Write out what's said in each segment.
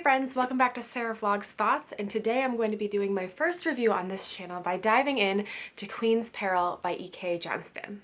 friends, welcome back to Sarah Vlogs Thoughts, and today I'm going to be doing my first review on this channel by diving in to Queen's Peril by E.K. Johnston.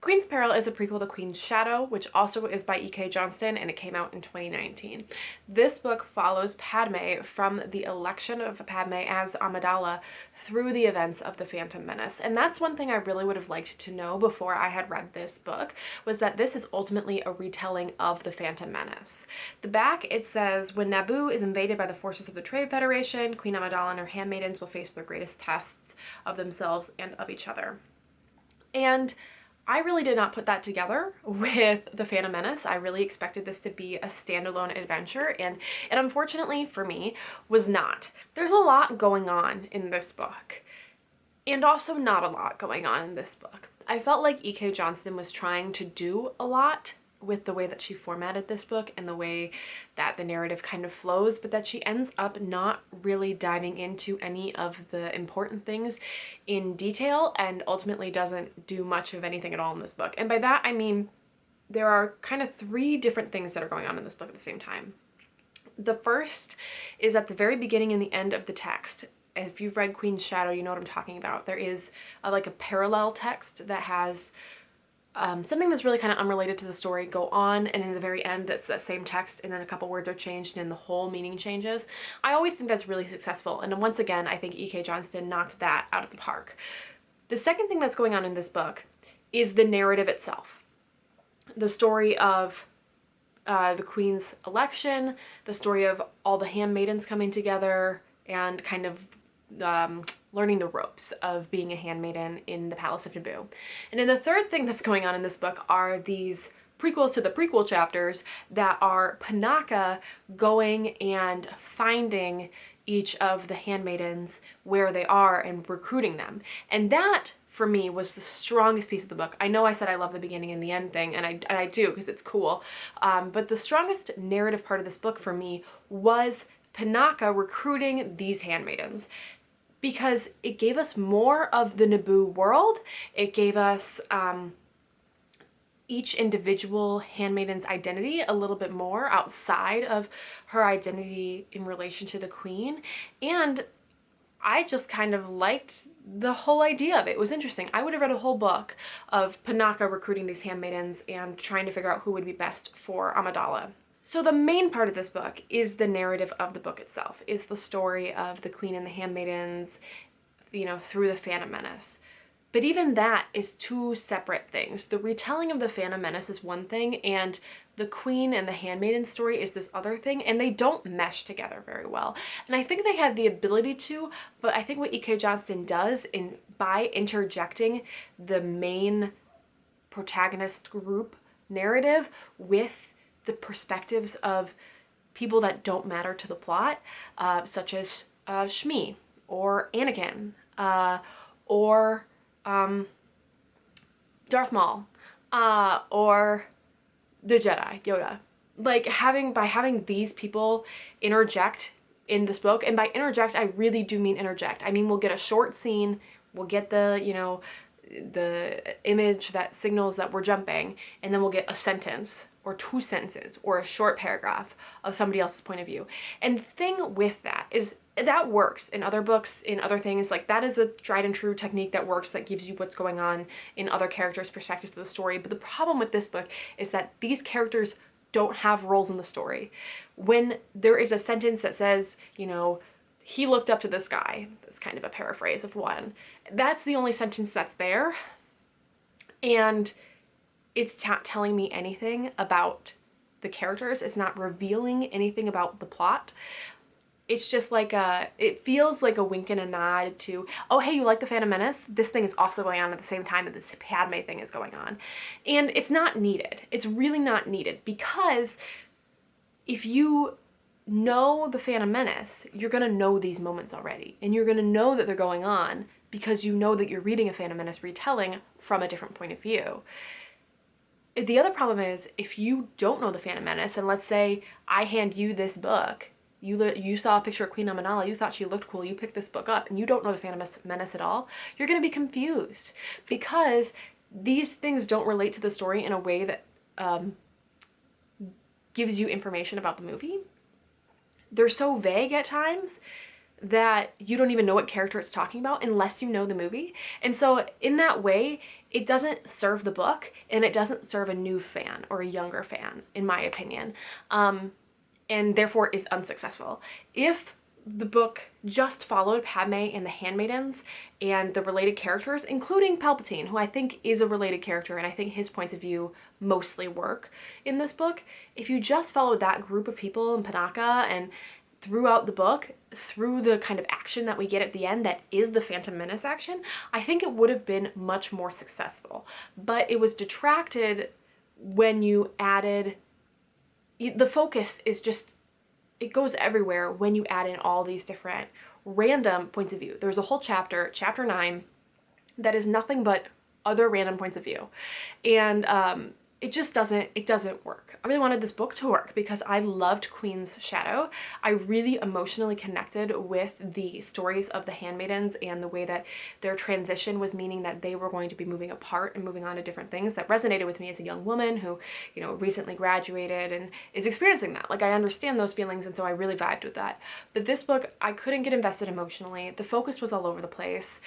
Queen's Peril is a prequel to Queen's Shadow, which also is by E.K. Johnston, and it came out in 2019. This book follows Padme from the election of Padme as Amidala through the events of The Phantom Menace. And that's one thing I really would have liked to know before I had read this book, was that this is ultimately a retelling of The Phantom Menace. The back, it says, when Naboo is invaded by the forces of the Trade Federation, Queen Amidala and her handmaidens will face their greatest tests of themselves and of each other. And I really did not put that together with The Phantom Menace. I really expected this to be a standalone adventure, and it unfortunately for me was not. There's a lot going on in this book, and also not a lot going on in this book. I felt like E.K. Johnston was trying to do a lot with the way that she formatted this book and the way that the narrative kind of flows, but that she ends up not really diving into any of the important things in detail and ultimately doesn't do much of anything at all in this book. And by that, I mean there are kind of three different things that are going on in this book at the same time. The first is at the very beginning and the end of the text. If you've read Queen's Shadow, you know what I'm talking about. There is like a parallel text that has something that's really kind of unrelated to the story go on, and in the very end that's that same text and then a couple words are changed and the whole meaning changes. I always think that's really successful, and once again I think E.K. Johnston knocked that out of the park. The second thing that's going on in this book is the narrative itself. The story of the Queen's election, the story of all the handmaidens coming together and kind of learning the ropes of being a handmaiden in the Palace of Naboo. And then the third thing that's going on in this book are these prequels to the prequel chapters that are Panaka going and finding each of the handmaidens where they are and recruiting them. And that, for me, was the strongest piece of the book. I know I said I love the beginning and the end thing, and I do because it's cool, but the strongest narrative part of this book for me was Panaka recruiting these handmaidens, because it gave us more of the Naboo world. It gave us each individual handmaiden's identity a little bit more outside of her identity in relation to the queen. And I just kind of liked the whole idea of it. It was interesting. I would have read a whole book of Panaka recruiting these handmaidens and trying to figure out who would be best for Amidala. So the main part of this book is the narrative of the book itself, is the story of the queen and the handmaidens, you know, through the Phantom Menace. But even that is two separate things. The retelling of the Phantom Menace is one thing, and the queen and the handmaiden story is this other thing, and they don't mesh together very well. And I think they had the ability to, but I think what E.K. Johnston does by interjecting the main protagonist group narrative with the perspectives of people that don't matter to the plot, such as Shmi or Anakin or Darth Maul or the Jedi, Yoda. Like by having these people interject in this book, and by interject I really do mean interject. I mean, we'll get a short scene, we'll get the, you know, the image that signals that we're jumping, and then we'll get a sentence or two sentences or a short paragraph of somebody else's point of view. And the thing with that is that works in other books, in other things. Like, that is a tried and true technique that works, that gives you what's going on in other characters' perspectives of the story. But the problem with this book is that these characters don't have roles in the story. When there is a sentence that says, you know, he looked up to this guy, that's kind of a paraphrase of one, that's the only sentence that's there, and it's not telling me anything about the characters. It's not revealing anything about the plot. It's just like it feels like a wink and a nod to, oh hey, you like the Phantom Menace? This thing is also going on at the same time that this Padme thing is going on. And it's not needed. It's really not needed, because if you know the Phantom Menace, you're gonna know these moments already, and you're gonna know that they're going on because you know that you're reading a Phantom Menace retelling from a different point of view. The other problem is, if you don't know the Phantom Menace, and let's say I hand you this book, you saw a picture of Queen Amidala, you thought she looked cool, you picked this book up, and you don't know the Phantom Menace at all, you're gonna be confused, because these things don't relate to the story in a way that gives you information about the movie. They're so vague at times that you don't even know what character it's talking about unless you know the movie. And so in that way, it doesn't serve the book, and it doesn't serve a new fan or a younger fan, in my opinion, and therefore is unsuccessful. If the book just followed Padme and the handmaidens and the related characters, including Palpatine, who I think is a related character, and I think his points of view mostly work in this book. If you just followed that group of people in Panaka and throughout the book, through the kind of action that we get at the end that is the Phantom Menace action, I think it would have been much more successful. But it was detracted when you added, the focus is just, it goes everywhere when you add in all these different random points of view. There's a whole chapter, chapter 9, that is nothing but other random points of view. And it just doesn't work. I really wanted this book to work because I loved Queen's Shadow. I really emotionally connected with the stories of the handmaidens and the way that their transition was meaning that they were going to be moving apart and moving on to different things. That resonated with me as a young woman who, you know, recently graduated and is experiencing that. Like, I understand those feelings, and so I really vibed with that. But this book, I couldn't get invested emotionally. The focus was all over the place.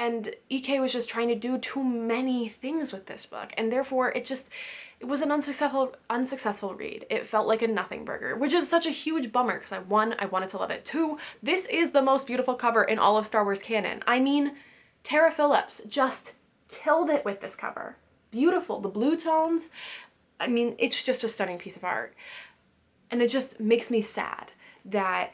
And EK was just trying to do too many things with this book, and therefore it was an unsuccessful read. It felt like a nothing burger, which is such a huge bummer because one, I wanted to love it. Two, this is the most beautiful cover in all of Star Wars canon. I mean, Tara Phillips just killed it with this cover. Beautiful, the blue tones. I mean, it's just a stunning piece of art. And it just makes me sad that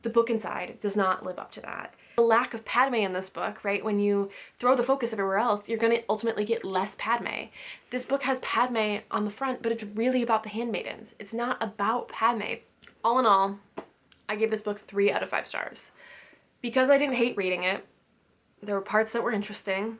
the book inside does not live up to that. The lack of Padme in this book, right? When you throw the focus everywhere else, you're going to ultimately get less Padme. This book has Padme on the front, but it's really about the handmaidens. It's not about Padme. All in all, I gave this book 3 out of 5 stars. Because I didn't hate reading it, there were parts that were interesting,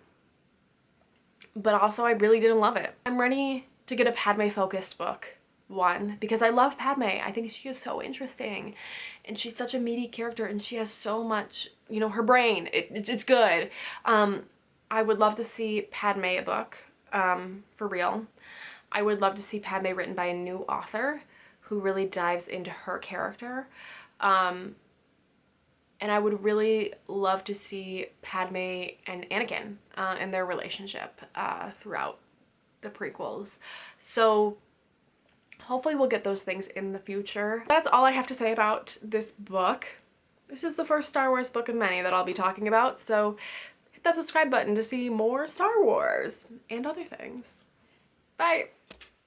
but also I really didn't love it. I'm ready to get a Padme-focused book. One, because I love Padme. I think she is so interesting, and she's such a meaty character, and she has so much, you know, her brain, it's good. I would love to see Padme a book, for real. I would love to see Padme written by a new author who really dives into her character. And I would really love to see Padme and Anakin and their relationship throughout the prequels. So hopefully we'll get those things in the future. That's all I have to say about this book. This is the first Star Wars book of many that I'll be talking about, so hit that subscribe button to see more Star Wars and other things. Bye!